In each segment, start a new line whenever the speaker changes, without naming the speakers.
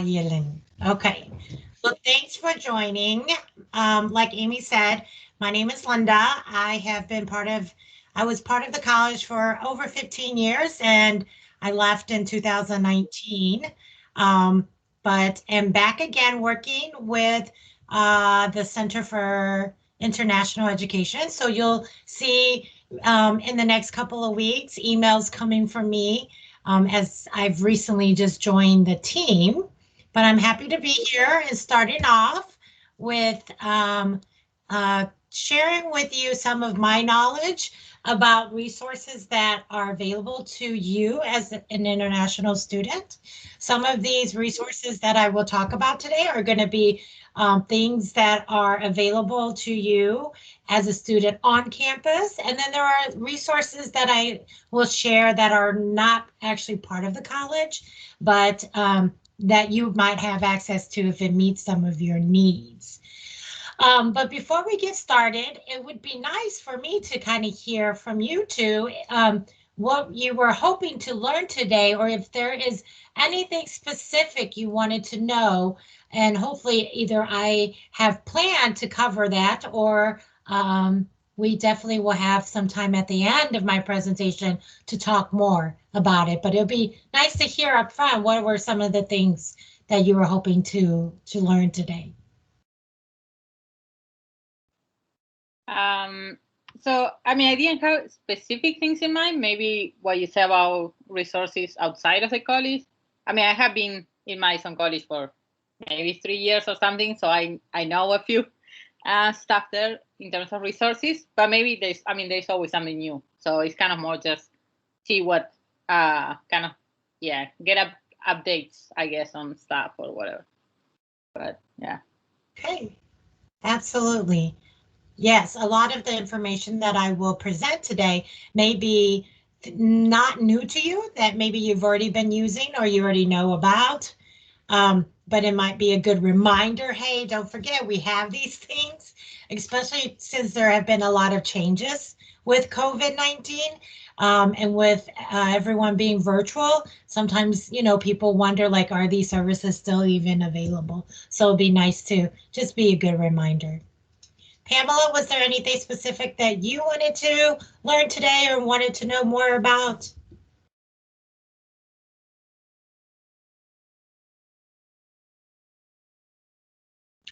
Yelling. Okay. Well, thanks for joining. Like Amy said, my name is Linda. I was part of the college for over 15 years and I left in 2019. Um, but am back again working with the Center for International Education. So you'll see in the next couple of weeks emails coming from me as I've recently just joined the team. But I'm happy to be here and starting off with sharing with you some of my knowledge about resources that are available to you as an international student. Some of these resources that I will talk about today are going to be things that are available to you as a student on campus. And then there are resources that I will share that are not actually part of the college, but that you might have access to if it meets some of your needs. But before we get started, it would be nice for me to kind of hear from you two what you were hoping to learn today, or if there is anything specific you wanted to know. And hopefully, either I have planned to cover that, or we definitely will have some time at the end of my presentation to talk more about it. But it'll be nice to hear up front what were some of the things that you were hoping to learn today.
Um, so, I mean, I didn't have specific things in mind. Maybe what you said about resources outside of the college. I mean, I have been in Madison College for maybe 3 years or something, so I know a few stuff there in terms of resources. But maybe there's always something new. So it's kind of more just see what kind of get updates, I guess, on stuff or whatever. But yeah.
Okay, absolutely. Yes, a lot of the information that I will present today may be not new to you, that maybe you've already been using or you already know about. But it might be a good reminder. Hey, don't forget, we have these things, especially since there have been a lot of changes with COVID-19 and with everyone being virtual. Sometimes, people wonder, like, are these services still even available? So it'd be nice to just be a good reminder. Pamela, was there anything specific that you wanted to learn today or wanted to know more about?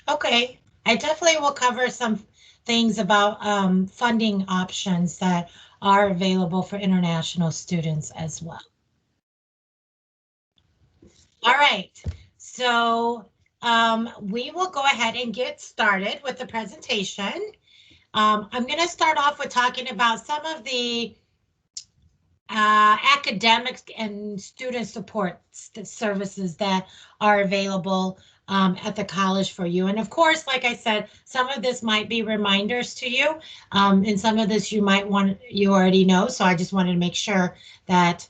Okay, I definitely will cover some things about funding options that are available for international students as well. All right, so we will go ahead and get started with the presentation. I'm going to start off with talking about some of the academics and student support services that are available at the college for you. And of course, like I said, some of this might be reminders to you, and some of this you already know. So I just wanted to make sure that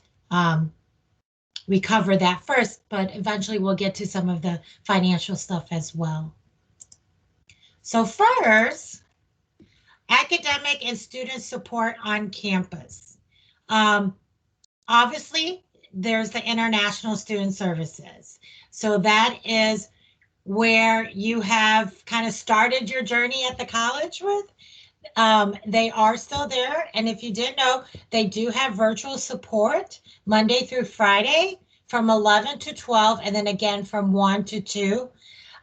we cover that first, but eventually we'll get to some of the financial stuff as well. So first, academic and student support on campus. Um, Obviously, there's the International Student Services. So that is where you have kind of started your journey at the college with. They are still there. And if you didn't know, they do have virtual support Monday through Friday from 11 to 12, and then again from 1 to 2.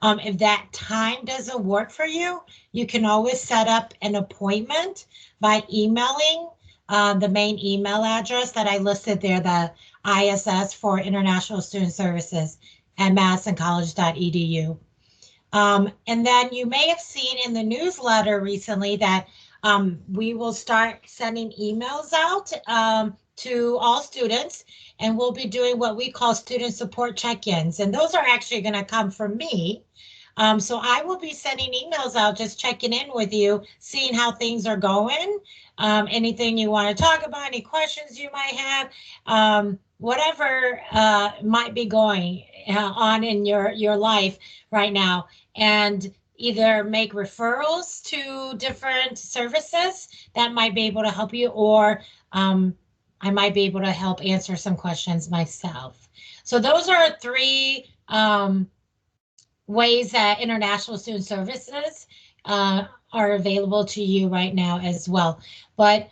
If that time doesn't work for you, you can always set up an appointment by emailing the main email address that I listed there, the ISS for International Student Services at madisoncollege.edu. And then you may have seen in the newsletter recently that we will start sending emails out to all students, and we'll be doing what we call student support check-ins. And those are actually going to come from me. So I will be sending emails out, just checking in with you, seeing how things are going, anything you want to talk about, any questions you might have, whatever might be going on in your life right now, and either make referrals to different services that might be able to help you, or I might be able to help answer some questions myself. So those are three ways that International Student Services are available to you right now as well. But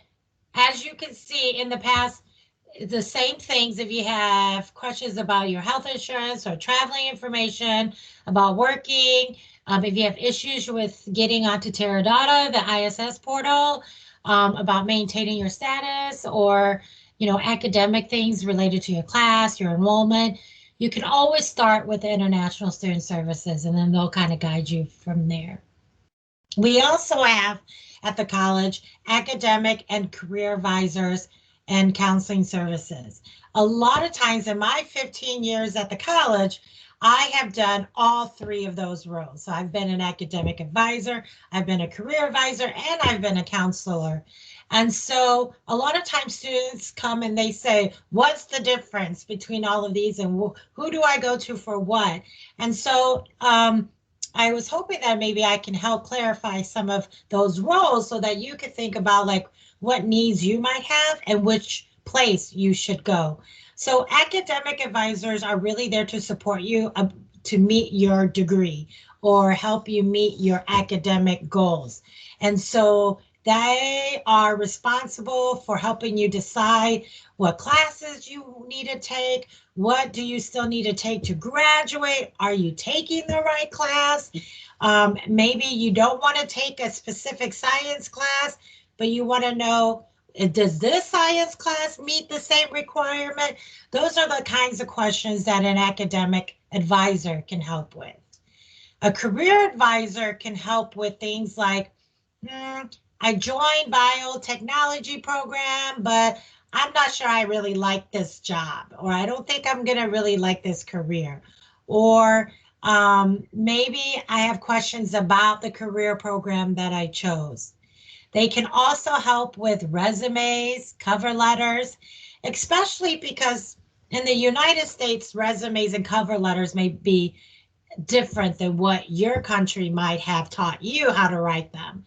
as you can see in the past, the same things if you have questions about your health insurance or traveling information, about working, if you have issues with getting onto Teradata, the ISS portal, about maintaining your status or academic things related to your class, your enrollment, you can always start with the International Student Services and then they'll kind of guide you from there. We also have at the college academic and career advisors and counseling services. A lot of times in my 15 years at the college, I have done all three of those roles. So I've been an academic advisor, I've been a career advisor, and I've been a counselor. And so a lot of times students come and they say, what's the difference between all of these and who do I go to for what? And so I was hoping that maybe I can help clarify some of those roles so that you could think about like what needs you might have and which place you should go. So academic advisors are really there to support you to meet your degree or help you meet your academic goals. And so they are responsible for helping you decide what classes you need to take, what do you still need to take to graduate? Are you taking the right class? Maybe you don't want to take a specific science class, but you want to know, does this science class meet the same requirement? Those are the kinds of questions that an academic advisor can help with. A career advisor can help with things like, I joined biotechnology program, but I'm not sure I really like this job, or I don't think I'm going to really like this career. Or maybe I have questions about the career program that I chose. They can also help with resumes, cover letters, especially because in the United States, resumes and cover letters may be different than what your country might have taught you how to write them,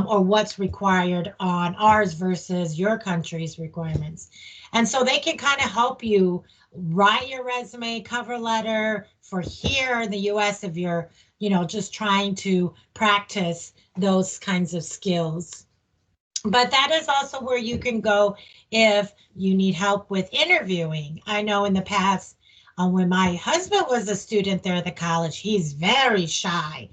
or what's required on ours versus your country's requirements. And so they can kind of help you write your resume, cover letter for here in the US if you're, just trying to practice those kinds of skills. But that is also where you can go if you need help with interviewing. I know in the past, when my husband was a student there at the college, he's very shy,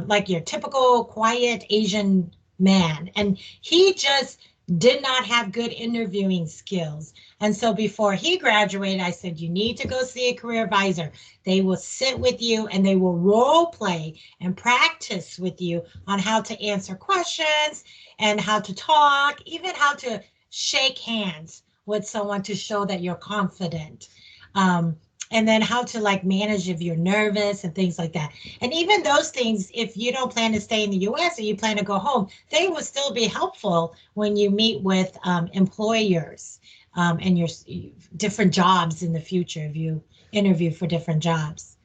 like your typical quiet Asian man. And he just did not have good interviewing skills. And so before he graduated, I said, you need to go see a career advisor. They will sit with you and they will role play and practice with you on how to answer questions and how to talk, even how to shake hands with someone to show that you're confident. And then how to like manage if you're nervous and things like that. And even those things, if you don't plan to stay in the US or you plan to go home, they will still be helpful when you meet with employers and your different jobs in the future if you interview for different jobs.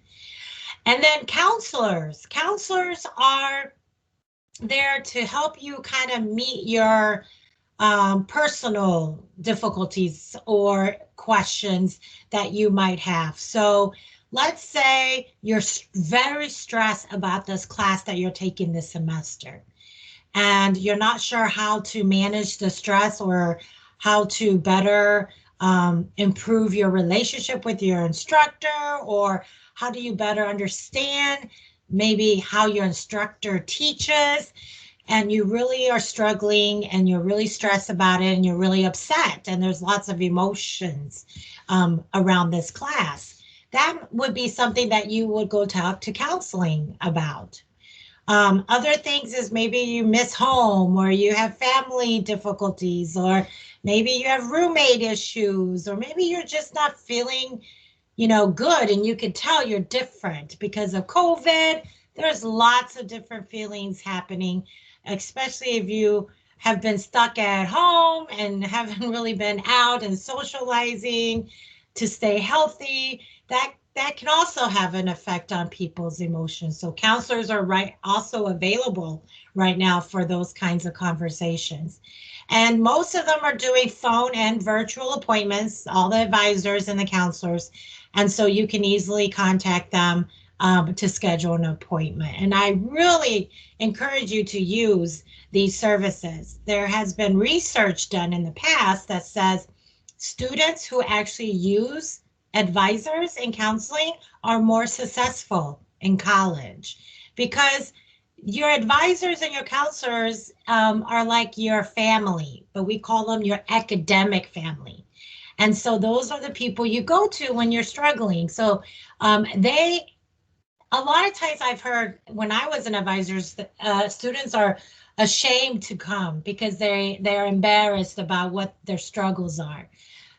And then counselors. Counselors are there to help you kind of meet your personal difficulties or questions that you might have. So let's say you're very stressed about this class that you're taking this semester, and you're not sure how to manage the stress or how to better improve your relationship with your instructor, or how do you better understand maybe how your instructor teaches, and you really are struggling and you're really stressed about it and you're really upset and there's lots of emotions around this class. That would be something that you would go talk to counseling about. Other things is maybe you miss home or you have family difficulties, or maybe you have roommate issues, or maybe you're just not feeling, good, and you can tell you're different because of COVID. There's lots of different feelings happening, especially if you have been stuck at home and haven't really been out and socializing to stay healthy. That can also have an effect on people's emotions. So counselors are also available right now for those kinds of conversations. And most of them are doing phone and virtual appointments, all the advisors and the counselors. And so you can easily contact them to schedule an appointment. And I really encourage you to use these services. There has been research done in the past that says students who actually use advisors in counseling are more successful in college because your advisors and your counselors are like your family, but we call them your academic family. And so those are the people you go to when you're struggling. So they, a lot of times I've heard when I was an advisor, students are ashamed to come because they're embarrassed about what their struggles are.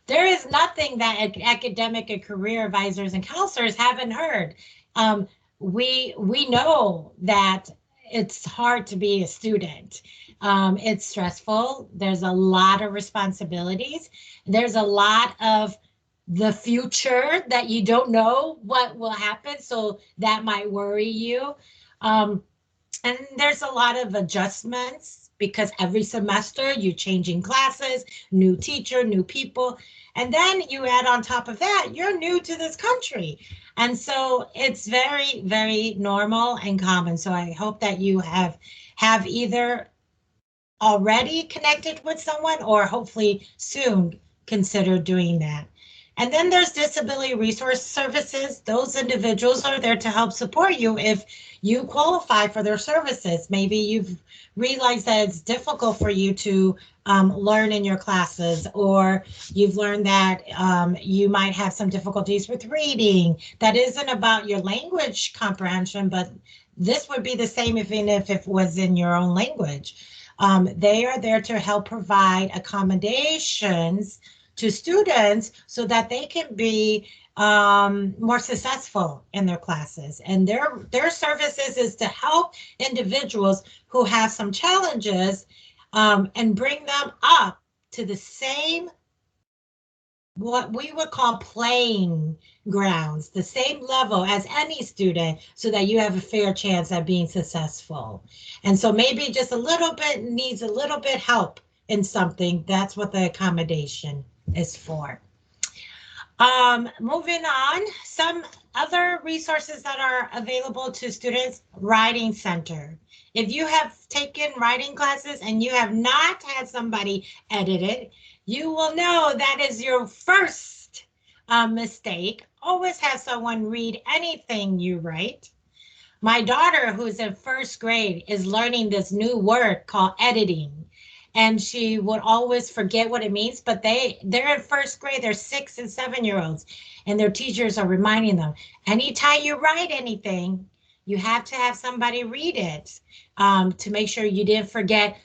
There is nothing that academic and career advisors and counselors haven't heard. Um, we know that it's hard to be a student. It's stressful. There's a lot of responsibilities. There's a lot of the future that you don't know what will happen. So that might worry you. Um, and there's a lot of adjustments because every semester you're changing classes, new teacher, new people. And then you add on top of that, you're new to this country. And so it's very, very normal and common. So I hope that you have either already connected with someone or hopefully soon consider doing that. And then there's disability resource services. Those individuals are there to help support you if you qualify for their services. Maybe you've realized that it's difficult for you to learn in your classes, or you've learned that you might have some difficulties with reading. That isn't about your language comprehension, but this would be the same even if it was in your own language. They are there to help provide accommodations to students so that they can be more successful in their classes. And their services is to help individuals who have some challenges and bring them up to the same, what we would call playing grounds, the same level as any student, so that you have a fair chance at being successful. And so maybe just a little bit needs a little bit help in something. That's what the accommodation is for. Moving on, some other resources that are available to students, Writing Center. If you have taken writing classes and you have not had somebody edit it, you will know that is your first mistake. Always have someone read anything you write. My daughter, who's in first grade, is learning this new word called editing. And she would always forget what it means, but they're in first grade, they're 6 and 7-year-olds, and their teachers are reminding them, anytime you write anything, you have to have somebody read it to make sure you didn't forget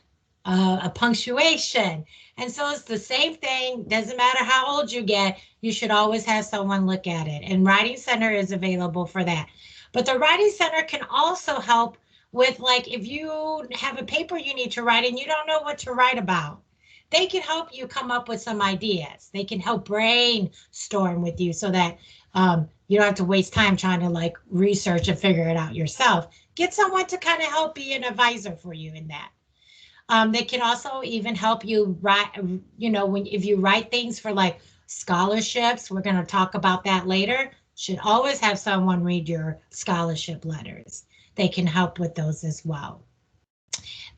a punctuation. And so it's the same thing, doesn't matter how old you get, you should always have someone look at it. And Writing Center is available for that. But the Writing Center can also help with, like, if you have a paper you need to write and you don't know what to write about, they can help you come up with some ideas. They can help brainstorm with you so that you don't have to waste time trying to like research and figure it out yourself. Get someone to kind of help be an advisor for you in that. They can also even help you write, you know, if you write things for like scholarships, we're going to talk about that later, should always have someone read your scholarship letters. They can help with those as well.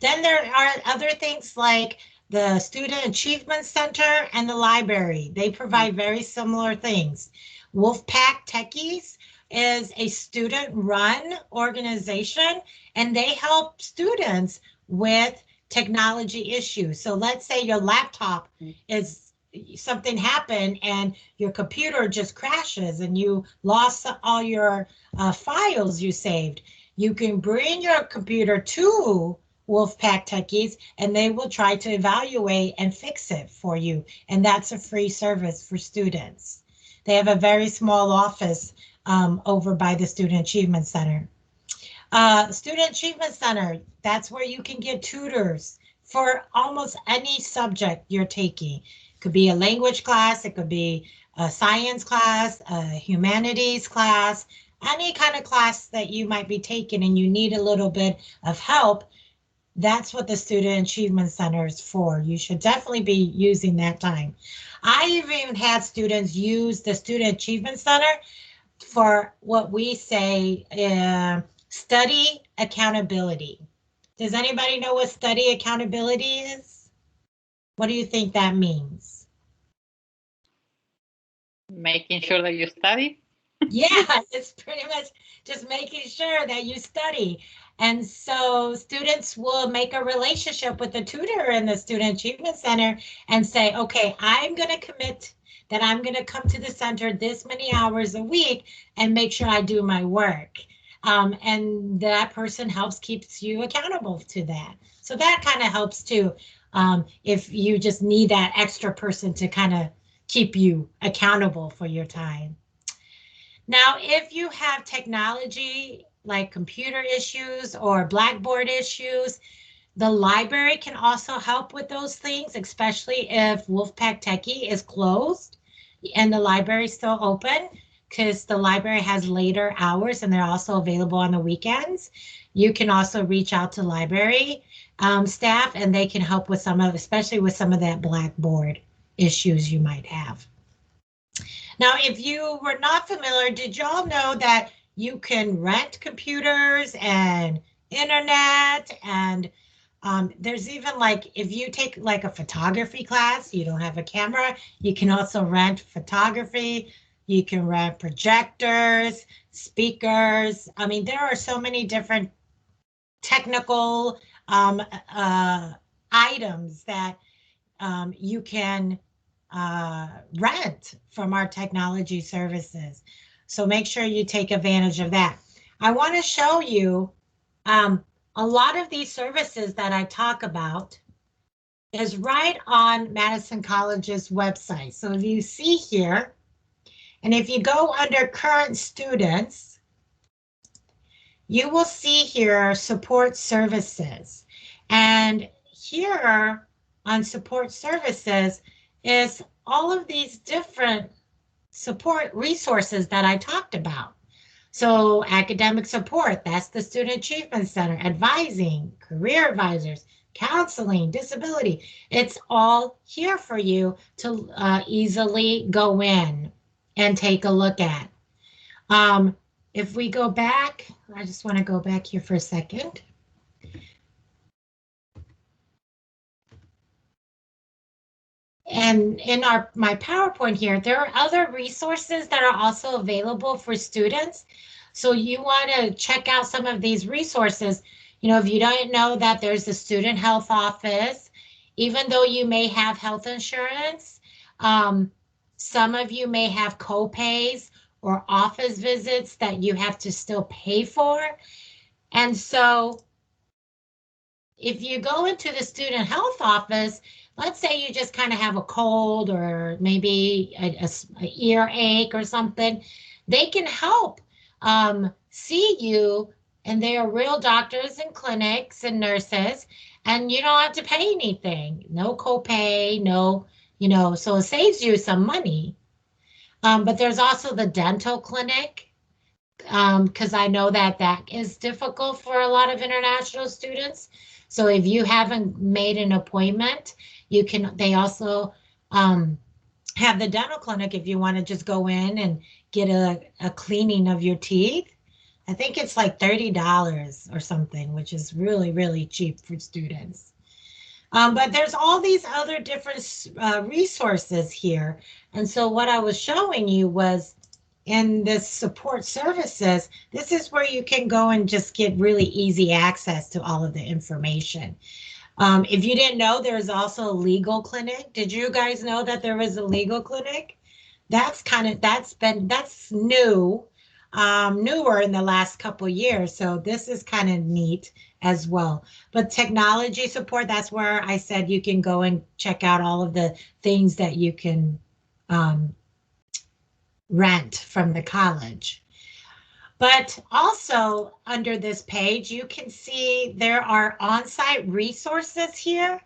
Then there are other things like the Student Achievement Center and the library. They provide very similar things. Wolfpack Techies is a student-run organization, and they help students with technology issues. So let's say your laptop is, something happened and your computer just crashes and you lost all your files you saved. You can bring your computer to Wolfpack Techies and they will try to evaluate and fix it for you. And that's a free service for students. They have a very small office over by the Student Achievement Center. Student Achievement Center, that's where you can get tutors for almost any subject you're taking. It could be a language class, it could be a science class, a humanities class, any kind of class that you might be taking and you need a little bit of help. That's what the Student Achievement Center is for. You should definitely be using that time. I even had students use the Student Achievement Center for what we say study accountability. Does anybody know what study accountability is? What do you think that means?
Making sure that you study.
Yeah, it's pretty much just making sure that you study. And so students will make a relationship with the tutor in the Student Achievement Center and say, okay, I'm going to commit that I'm going to come to the center this many hours a week and make sure I do my work. And that person helps keeps you accountable to that. So that kind of helps too. If you just need that extra person to kind of keep you accountable for your time. Now, if you have technology like computer issues or Blackboard issues, the library can also help with those things, especially if Wolfpack Techie is closed and the library is still open, because the library has later hours and they're also available on the weekends. You can also reach out to library staff and they can help with some of, especially with some of that Blackboard issues you might have. Now, if you were not familiar, did y'all know that you can rent computers and internet and there's even like if you take like a photography class, you don't have a camera, you can also rent photography, you can rent projectors, speakers. I mean, there are so many different technical items that you can rent from our technology services. So make sure you take advantage of that. I want to show you a lot of these services that I talk about is right on Madison College's website. So if you see here, and if you go under current students, you will see here support services. And here on support services is all of these different support resources that I talked about. So academic support, that's the Student Achievement Center, advising, career advisors, counseling, disability. It's all here for you to easily go in and take a look at. If we go back, I just want to go back here for a second. And in my PowerPoint here, there are other resources that are also available for students. So you want to check out some of these resources. You know, if you don't know that there's a student health office, even though you may have health insurance, some of you may have co-pays or office visits that you have to still pay for. And so if you go into the student health office, let's say you just kind of have a cold or maybe a earache or something, they can help see you, and they are real doctors and clinics and nurses, and you don't have to pay anything. No copay, no, you know, so it saves you some money. But there's also the dental clinic, because I know that that is difficult for a lot of international students. So if you haven't made an appointment, you can, they also have the dental clinic if you want to just go in and get a cleaning of your teeth. I think it's like $30 or something, which is really, really cheap for students. But there's all these other different resources here. And so what I was showing you was in this support services, this is where you can go and just get really easy access to all of the information. If you didn't know, there's also a legal clinic. Did you guys know that there was a legal clinic? That's new, newer in the last couple years. So this is kind of neat as well. But technology support, that's where I said you can go and check out all of the things that you can rent from the college. But also under this page, you can see there are on-site resources here.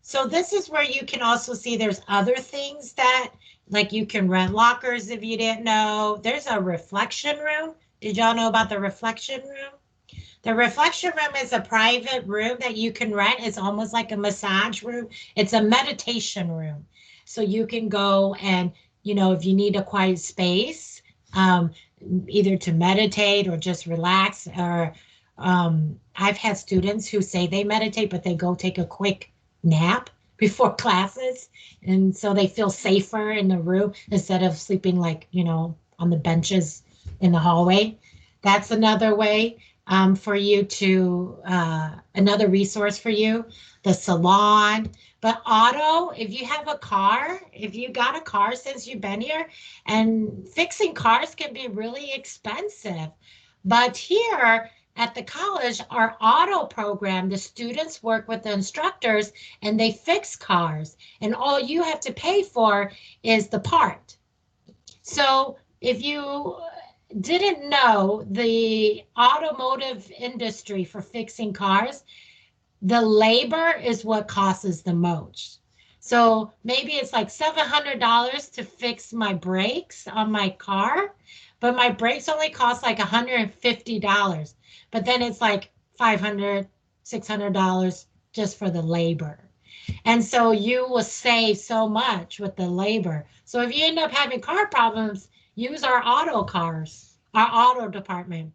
So this is where you can also see there's other things that, like you can rent lockers if you didn't know. There's a reflection room. Did y'all know about the reflection room? The reflection room is a private room that you can rent. It's almost like a massage room. It's a meditation room. So you can go and, if you need a quiet space, um, either to meditate or just relax, or I've had students who say they meditate, but they go take a quick nap before classes. And so they feel safer in the room instead of sleeping like, on the benches in the hallway. That's another way for you to, another resource for you, the salon. But auto, if you have a car, if you got a car since you've been here, and fixing cars can be really expensive. But here at the college, our auto program, the students work with the instructors and they fix cars. And all you have to pay for is the part. So if you didn't know, the automotive industry for fixing cars, the labor is what costs the most. So maybe it's like $700 to fix my brakes on my car, but my brakes only cost like $150. But then it's like $500, $600 just for the labor. And so you will save so much with the labor. So if you end up having car problems, use our auto cars, our auto department,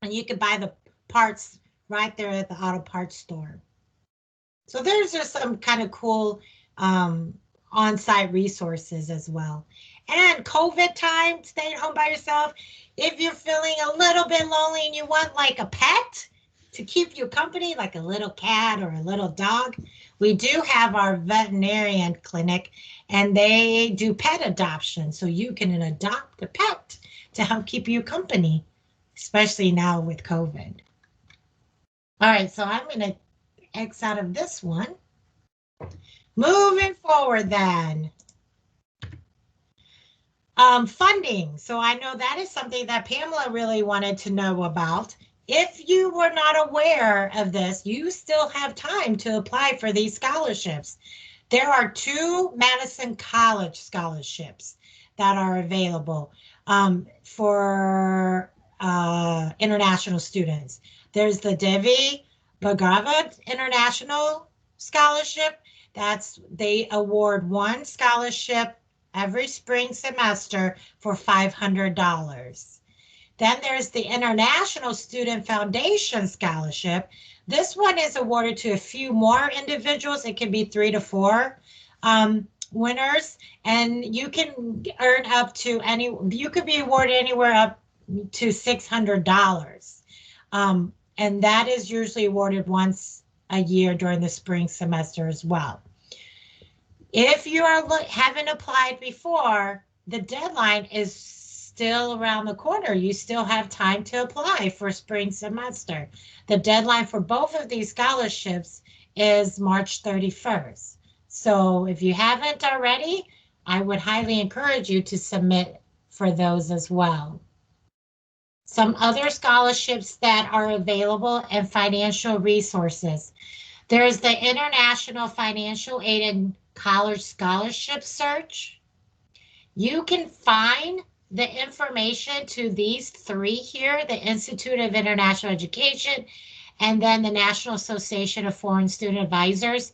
and you can buy the parts right there at the auto parts store. So there's just some kind of cool on-site resources as well. And COVID time, staying home by yourself. If you're feeling a little bit lonely and you want like a pet to keep you company, like a little cat or a little dog, we do have our veterinarian clinic, and they do pet adoption. So you can adopt a pet to help keep you company, especially now with COVID. All right, so I'm going to X out of this one. Moving forward then. Funding. So I know that is something that Pamela really wanted to know about. If you were not aware of this, you still have time to apply for these scholarships. There are 2 Madison College scholarships that are available for international students. There's the Devi Bhagavad International Scholarship. They award 1 scholarship every spring semester for $500. Then there's the International Student Foundation Scholarship. This one is awarded to a few more individuals. It can be 3 to 4 winners, and you can earn up to you could be awarded anywhere up to $600. And that is usually awarded once a year during the spring semester as well. If you haven't applied before, the deadline is still around the corner. You still have time to apply for spring semester. The deadline for both of these scholarships is March 31st. So if you haven't already, I would highly encourage you to submit for those as well. Some other scholarships that are available and financial resources. There's the International Financial Aid and College Scholarship Search. You can find the information to these 3 here, the Institute of International Education, and then the National Association of Foreign Student Advisors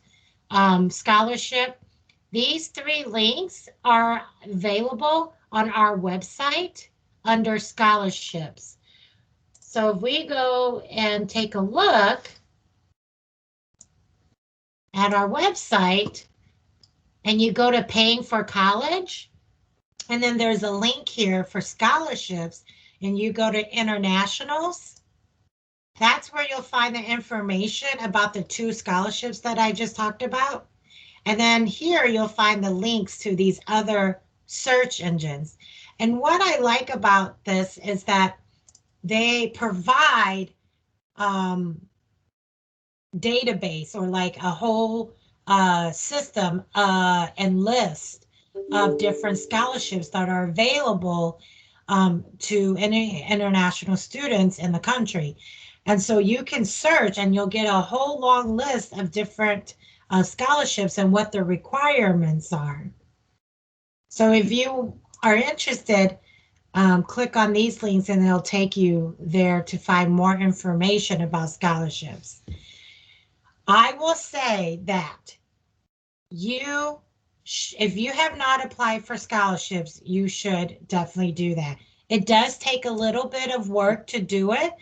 scholarship. These 3 links are available on our website under scholarships. So if we go and take a look at our website, and you go to paying for college, and then there's a link here for scholarships, and you go to internationals, that's where you'll find the information about the 2 scholarships that I just talked about. And then here you'll find the links to these other search engines. And what I like about this is that they provide database, or like a whole system and list of different scholarships that are available to any international students in the country. And so you can search and you'll get a whole long list of different scholarships and what the requirements are. So if you are interested, click on these links and it'll take you there to find more information about scholarships. I will say that if you have not applied for scholarships, you should definitely do that. It does take a little bit of work to do it,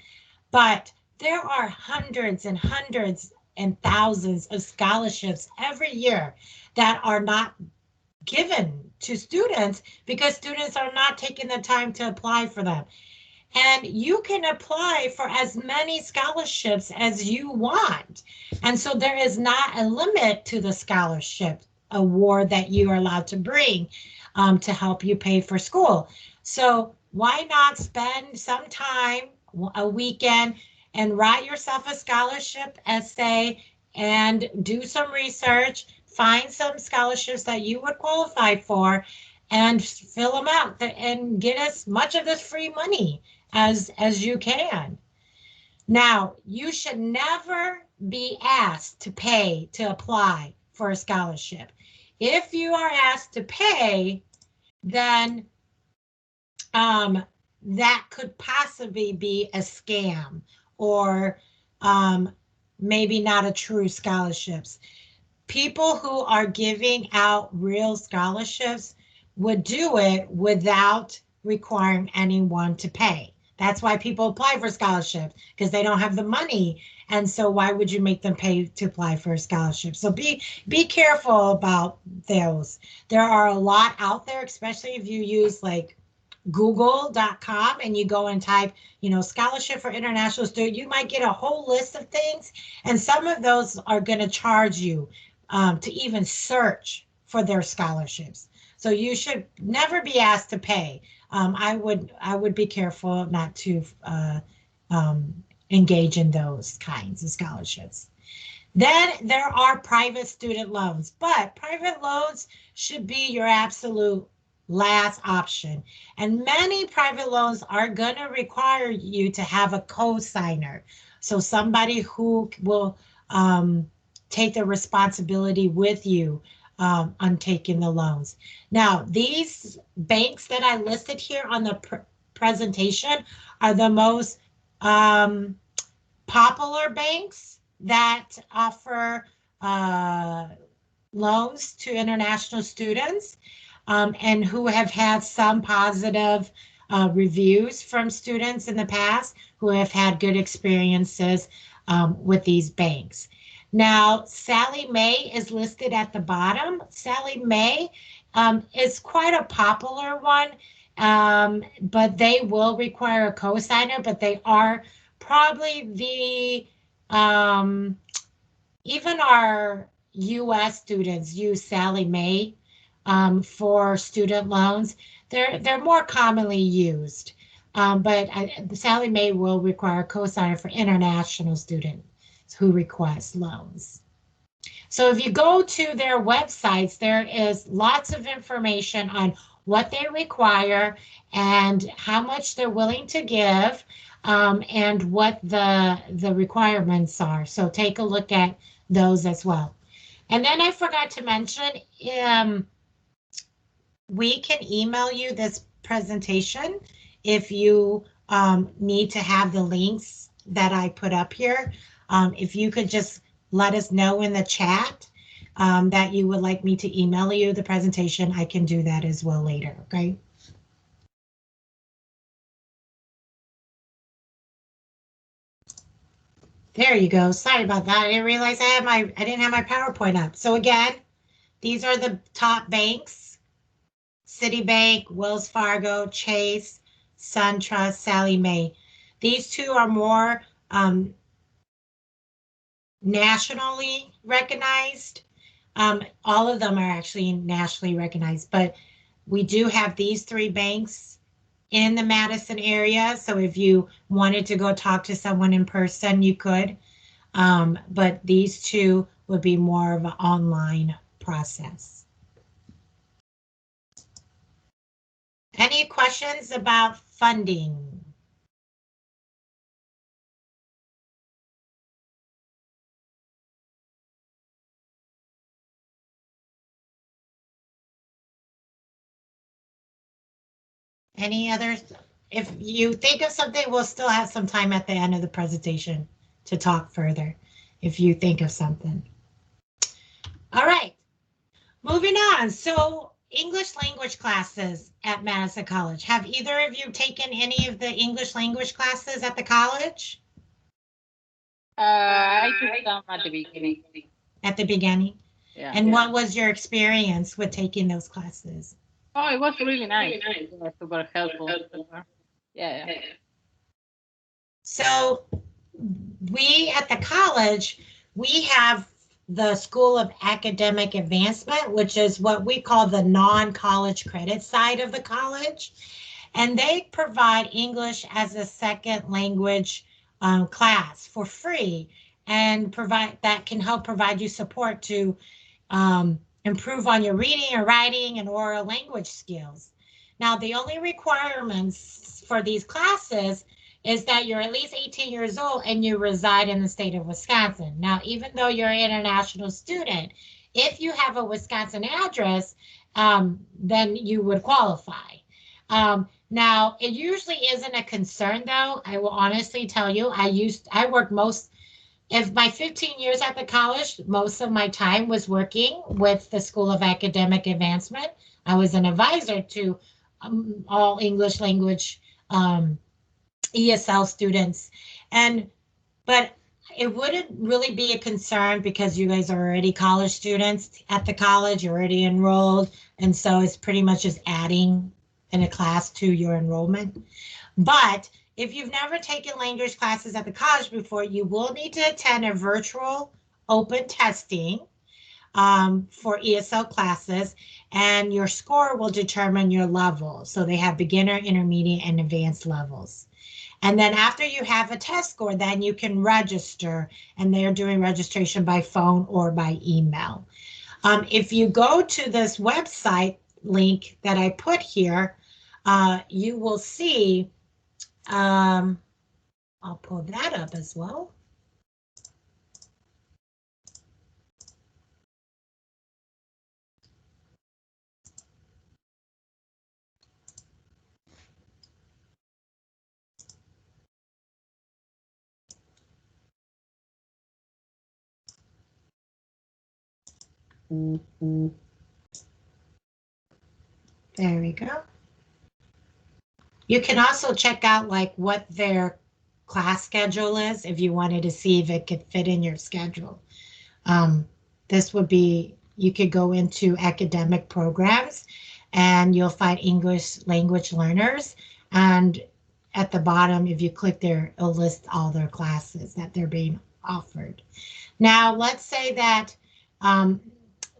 but there are hundreds and hundreds and thousands of scholarships every year that are not given to students because students are not taking the time to apply for them. And you can apply for as many scholarships as you want. And so there is not a limit to the scholarship award that you are allowed to bring to help you pay for school. So why not spend some time, a weekend, and write yourself a scholarship essay and do some research, find some scholarships that you would qualify for, and fill them out and get as much of this free money as you can. Now, you should never be asked to pay to apply for a scholarship. If you are asked to pay, then that could possibly be a scam or maybe not a true scholarships. People who are giving out real scholarships would do it without requiring anyone to pay. That's why people apply for scholarships, because they don't have the money. And so why would you make them pay to apply for a scholarship? So be careful about those. There are a lot out there, especially if you use like google.com and you go and type, scholarship for international student, you might get a whole list of things. And some of those are going to charge you to even search for their scholarships. So you should never be asked to pay. I would be careful not to engage in those kinds of scholarships. Then there are private student loans, but private loans should be your absolute last option. And many private loans are going to require you to have a co-signer. So somebody who will take the responsibility with you on taking the loans. Now, these banks that I listed here on the presentation are the most popular banks that offer loans to international students and who have had some positive reviews from students in the past who have had good experiences with these banks. Now, Sallie Mae is listed at the bottom. Sallie Mae is quite a popular one, but they will require a cosigner, but they are probably the, even our US students use Sallie Mae for student loans. They're more commonly used, but Sallie Mae will require a cosigner for international students who request loans. So if you go to their websites, there is lots of information on what they require and how much they're willing to give and what the requirements are. So take a look at those as well. And then I forgot to mention, we can email you this presentation if you need to have the links that I put up here. If you could just let us know in the chat that you would like me to email you the presentation, I can do that as well later, okay? There you go. Sorry about that. I didn't realize I didn't have my PowerPoint up. So again, these are the top banks: Citibank, Wells Fargo, Chase, SunTrust, Sallie Mae. These two are more nationally recognized. All of them are actually nationally recognized, but we do have these three banks in the Madison area. So if you wanted to go talk to someone in person, you could. But these two would be more of an online process. Any questions about funding? Any others? If you think of something, we'll still have some time at the end of the presentation to talk further, if you think of something. All right, moving on. So English language classes at Madison College. Have either of you taken any of the English language classes at the college?
I took some at the beginning.
At the beginning?
Yeah.
And what was your experience with taking those classes?
Oh, it was really nice. Yeah, super helpful. Yeah.
So we at the college, we have the School of Academic Advancement, which is what we call the non-college credit side of the college. And they provide English as a second language class for free, and provide that can help provide you support to improve on your reading or writing and oral language skills. Now, the only requirements for these classes is that you're at least 18 years old and you reside in the state of Wisconsin. Now, even though you're an international student, if you have a Wisconsin address, then you would qualify. Now, it usually isn't a concern, though. I will honestly tell you, I worked if my 15 years at the college, most of my time was working with the School of Academic Advancement. I was an advisor to all English language ESL students. But it wouldn't really be a concern because you guys are already college students at the college, you're already enrolled. And so it's pretty much just adding in a class to your enrollment. But if you've never taken language classes at the college before, you will need to attend a virtual open testing for ESL classes, and your score will determine your level. So they have beginner, intermediate, and advanced levels. And then after you have a test score, then you can register, and they're doing registration by phone or by email. If you go to this website link that I put here, you will see, I'll pull that up as well. There we go. You can also check out like what their class schedule is if you wanted to see if it could fit in your schedule. This would be, you could go into academic programs and you'll find English language learners. And at the bottom, if you click there, it'll list all their classes that they're being offered. Now, let's say that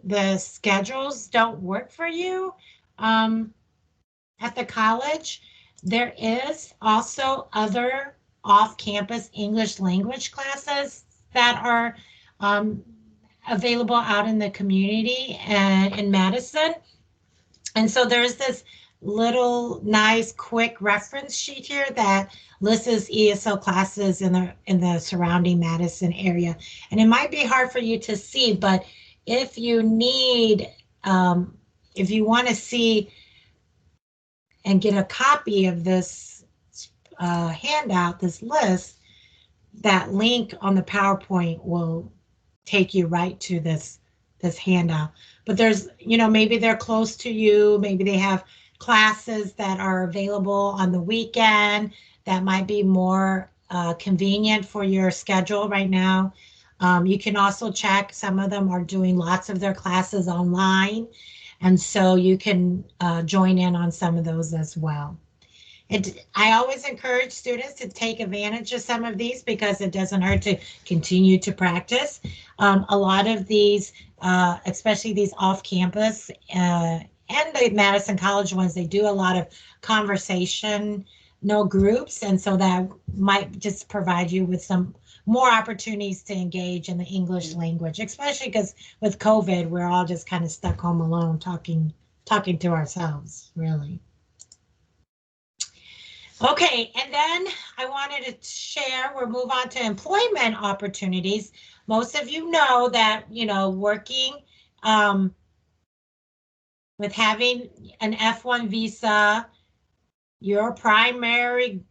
the schedules don't work for you at the college. There is also other off-campus English language classes that are available out in the community and in Madison. And so there's this little nice quick reference sheet here that lists ESL classes in the surrounding Madison area. And it might be hard for you to see, but if you need, if you want to see and get a copy of this handout, this list, that link on the PowerPoint will take you right to this handout. But there's, maybe they're close to you, maybe they have classes that are available on the weekend that might be more convenient for your schedule right now. You can also check, some of them are doing lots of their classes online, and so you can join in on some of those as well. I always encourage students to take advantage of some of these because it doesn't hurt to continue to practice. A lot of these, especially these off-campus and the Madison College ones, they do a lot of conversational groups, and so that might just provide you with some more opportunities to engage in the English language, especially because with COVID, we're all just kind of stuck home alone talking to ourselves, really. Okay, and then I wanted to share, we'll move on to employment opportunities. Most of you know that, working with having an F1 visa, your primary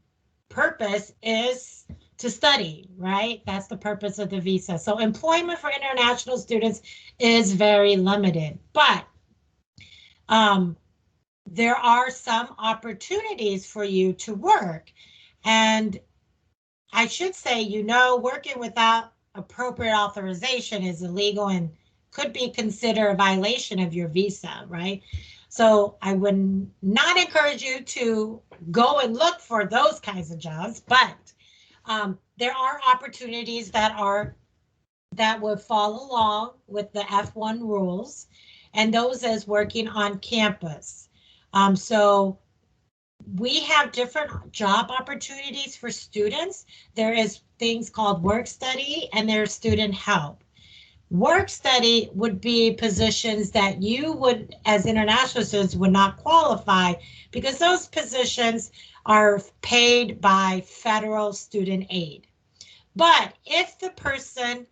purpose is to study, right? That's the purpose of the visa. So employment for international students is very limited, but there are some opportunities for you to work. And I should say, working without appropriate authorization is illegal and could be considered a violation of your visa, right? So I would not encourage you to go and look for those kinds of jobs, but there are opportunities that would fall along with the F1 rules, and those as working on campus. So we have different job opportunities for students. There is things called work study and there's student help. Work study would be positions that you would, as international students, would not qualify because those positions are paid by federal student aid. But if the person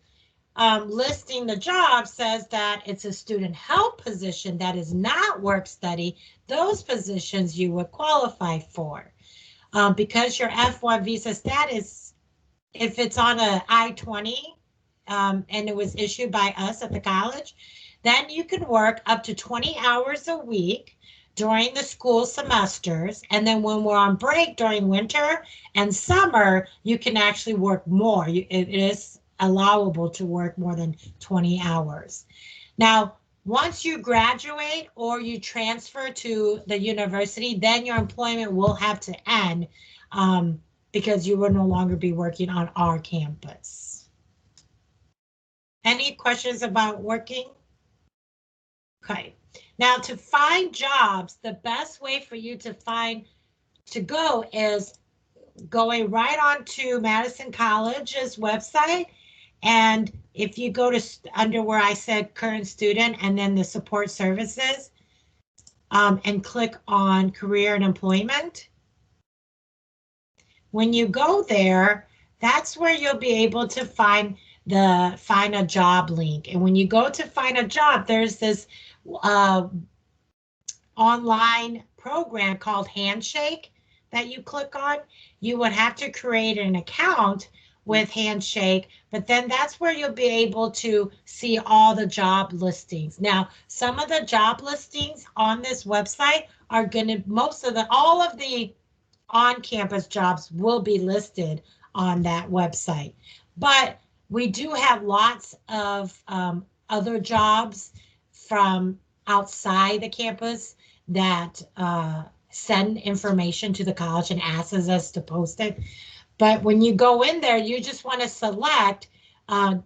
listing the job says that it's a student help position that is not work study, those positions you would qualify for. Because your F1 visa status, if it's on a I-20 and it was issued by us at the college, then you can work up to 20 hours a week during the school semesters. And then when we're on break during winter and summer, you can actually work more. It is allowable to work more than 20 hours. Now, once you graduate or you transfer to the university, then your employment will have to end because you will no longer be working on our campus. Any questions about working? Okay. Now, to find jobs, the best way for you to go is going right on to Madison College's website. And if you go to under where I said current student and then the support services and click on career and employment, when you go there, that's where you'll be able to find a job link. And when you go to find a job, there's this online program called Handshake that you click on. You would have to create an account with Handshake, but then that's where you'll be able to see all the job listings. Now, some of the job listings on this website are all of the on-campus jobs will be listed on that website. But we do have lots of other jobs from outside the campus that send information to the college and asks us to post it. But when you go in there, you just want to select and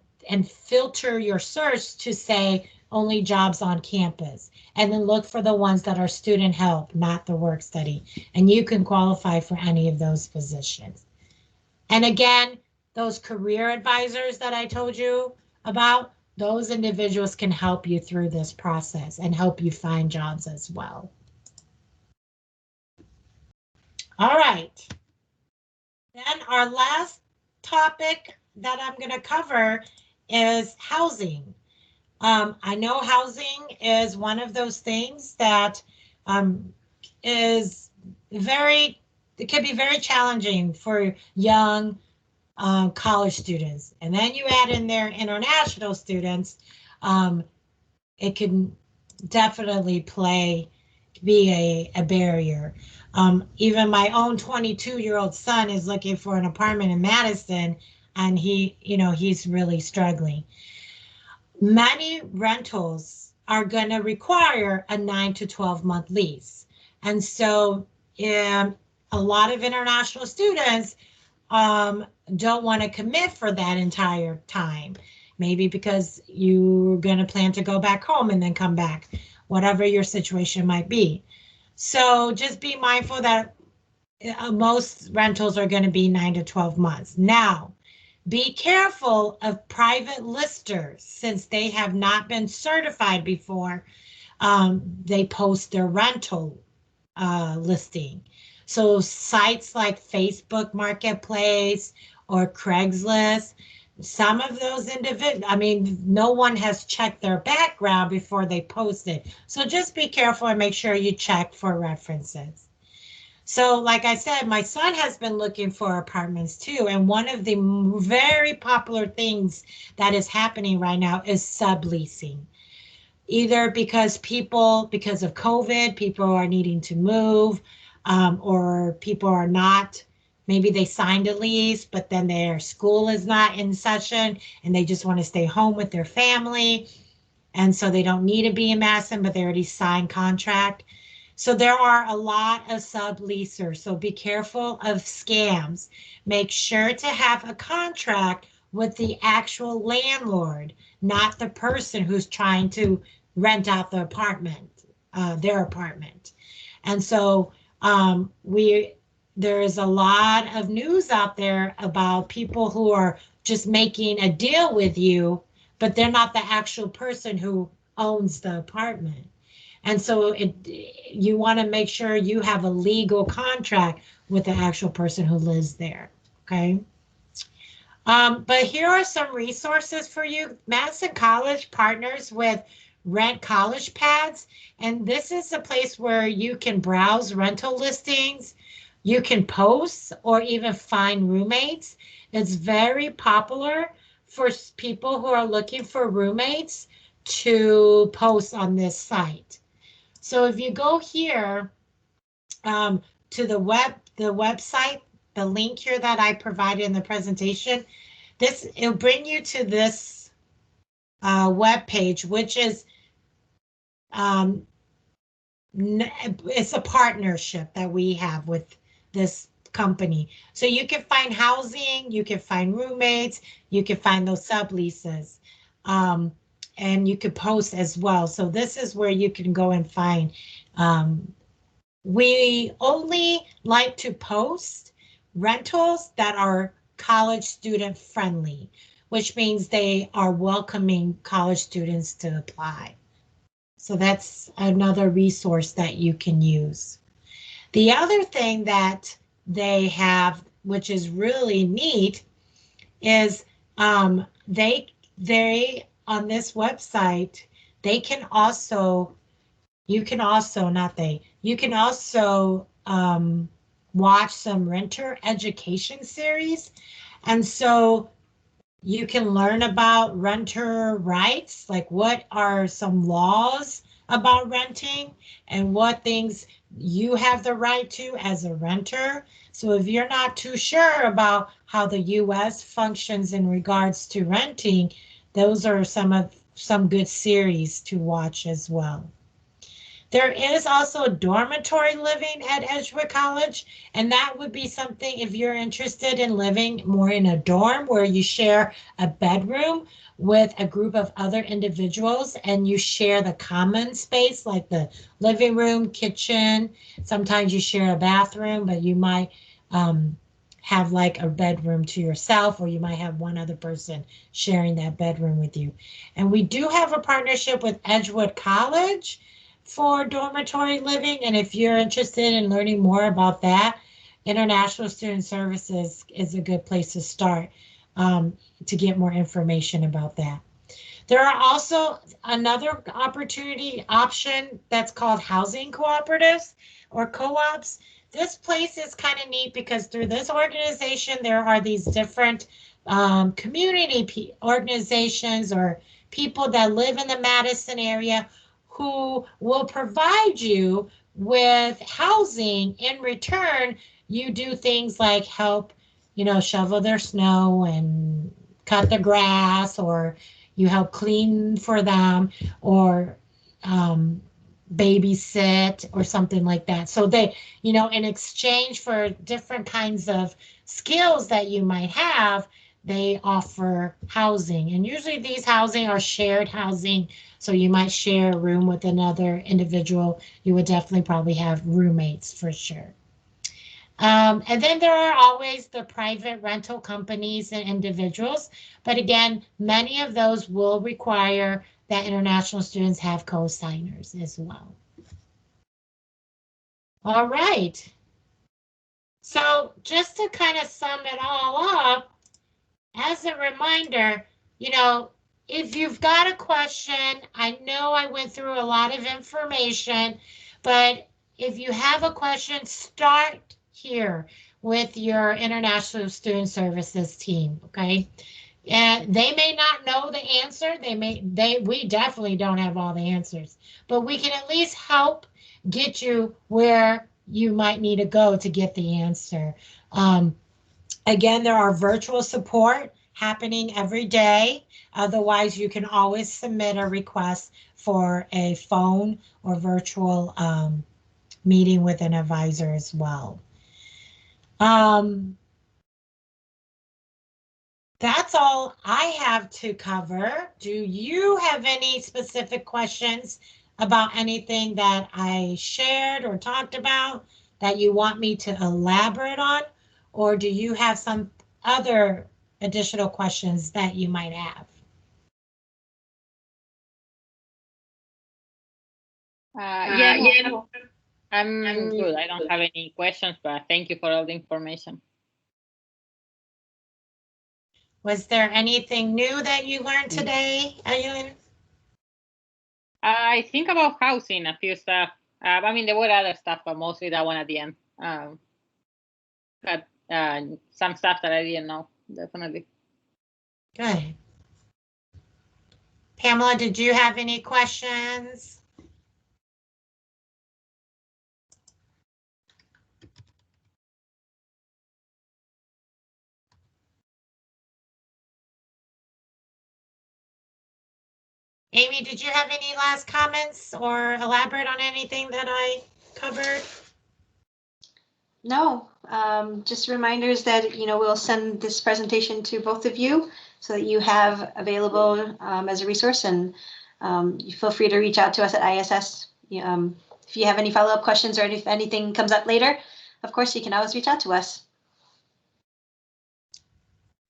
filter your search to say only jobs on campus, and then look for the ones that are student help, not the work study. And you can qualify for any of those positions. And again, those career advisors that I told you about, those individuals can help you through this process and help you find jobs as well. All right. Then our last topic that I'm going to cover is housing. I know housing is one of those things that it can be very challenging for young college students. And then you add in their international students, it can definitely be a barrier. Even my own 22-year-old son is looking for an apartment in Madison, and he's really struggling. Many rentals are going to require a 9 to 12 month lease. And so a lot of international students don't want to commit for that entire time, maybe because you're going to plan to go back home and then come back, whatever your situation might be. So just be mindful that most rentals are going to be 9 to 12 months. Now, be careful of private listers, since they have not been certified before they post their rental listing. So sites like Facebook Marketplace or Craigslist, some of those no one has checked their background before they post it. So just be careful and make sure you check for references. So, like I said, my son has been looking for apartments too. And one of the very popular things that is happening right now is subleasing. Either because of COVID, people are needing to move, or people are not, maybe they signed a lease, but then their school is not in session and they just want to stay home with their family. And so they don't need to be in Madison, but they already signed contract. So there are a lot of subleasers. So be careful of scams. Make sure to have a contract with the actual landlord, not the person who's trying to rent out the apartment, their apartment. And so we there is a lot of news out there about people who are just making a deal with you, but they're not the actual person who owns the apartment. And so you want to make sure you have a legal contract with the actual person who lives there. Okay. But here are some resources for you. Madison College partners with Rent College Pads, and this is a place where you can browse rental listings, you can post or even find roommates. It's very popular for people who are looking for roommates to post on this site. So if you go here to the website, the link here that I provided in the presentation, it'll bring you to this web page, which is it's a partnership that we have with this company. So you can find housing, you can find roommates, you can find those subleases, and you can post as well. So this is where you can go and find. We only like to post rentals that are college student friendly, which means they are welcoming college students to apply. So that's another resource that you can use. The other thing that they have, which is really neat, is they on this website, they can also, you can also, not they, you can also watch some renter education series. And so you can learn about renter rights, like what are some laws about renting and what things you have the right to as a renter. So if you're not too sure about how the US functions in regards to renting, those are some good series to watch as well. There is also dormitory living at Edgewood College, and that would be something if you're interested in living more in a dorm where you share a bedroom with a group of other individuals and you share the common space like the living room, kitchen. Sometimes you share a bathroom, but you might have like a bedroom to yourself, or you might have one other person sharing that bedroom with you. And we do have a partnership with Edgewood College for dormitory living. And if you're interested in learning more about that, International Student Services is a good place to start to get more information about that. There are also another option that's called housing cooperatives or co-ops. This place is kind of neat because through this organization, there are these different community organizations or people that live in the Madison area who will provide you with housing. In return, you do things like help, shovel their snow and cut the grass, or you help clean for them, or babysit or something like that. So they, in exchange for different kinds of skills that you might have, they offer housing. And usually these housing are shared housing. So you might share a room with another individual. You would definitely probably have roommates for sure. And then there are always the private rental companies and individuals. But again, many of those will require that international students have co-signers as well. All right. So just to kind of sum it all up, as a reminder, if you've got a question, I know I went through a lot of information, but if you have a question, start here with your International Student Services team, okay? And they may not know the answer. We definitely don't have all the answers, but we can at least help get you where you might need to go to get the answer. Again, there are virtual support happening every day. Otherwise, you can always submit a request for a phone or virtual meeting with an advisor as well. That's all I have to cover. Do you have any specific questions about anything that I shared or talked about that you want me to elaborate on? Or do you have some other additional questions that you might have?
Yeah, no, I'm good. I don't have any questions, but thank you for all the information.
Was there anything new that you learned today, Ayun?
I think about housing, a few stuff. I mean, there were other stuff, but mostly that one at the end. But some stuff that I didn't know, definitely.
Good. Pamela, did you have any questions? Amy, did you have any last comments or elaborate on anything that I covered?
No, just reminders that, we'll send this presentation to both of you so that you have available as a resource, and you feel free to reach out to us at ISS. If you have any follow-up questions or if anything comes up later, of course, you can always reach out to us.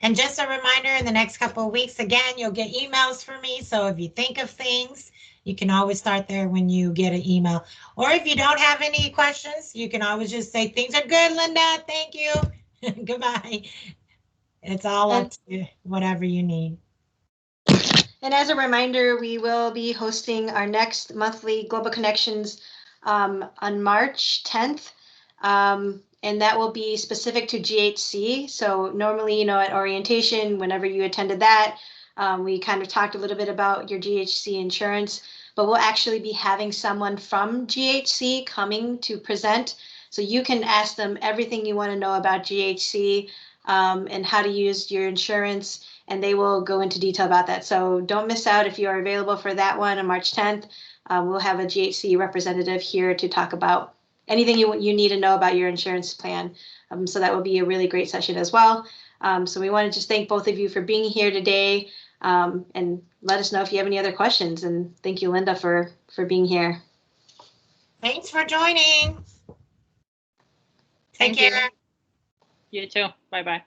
And just a reminder, in the next couple of weeks, again, you'll get emails from me. So if you think of things, you can always start there when you get an email. Or if you don't have any questions, you can always just say, things are good, Linda. Thank you. Goodbye. It's all up to whatever you need.
And as a reminder, we will be hosting our next monthly Global Connections on March 10th. And that will be specific to GHC. So normally, at orientation, whenever you attended that, we kind of talked a little bit about your GHC insurance, but we'll actually be having someone from GHC coming to present. So you can ask them everything you want to know about GHC and how to use your insurance, and they will go into detail about that. So don't miss out if you are available for that one on March 10th. We'll have a GHC representative here to talk about anything you need to know about your insurance plan. So that will be a really great session as well. So we want to just thank both of you for being here today, and let us know if you have any other questions. And thank you, Linda, for being here.
Thanks for joining. Take
Thank
care.
You too. Bye-bye.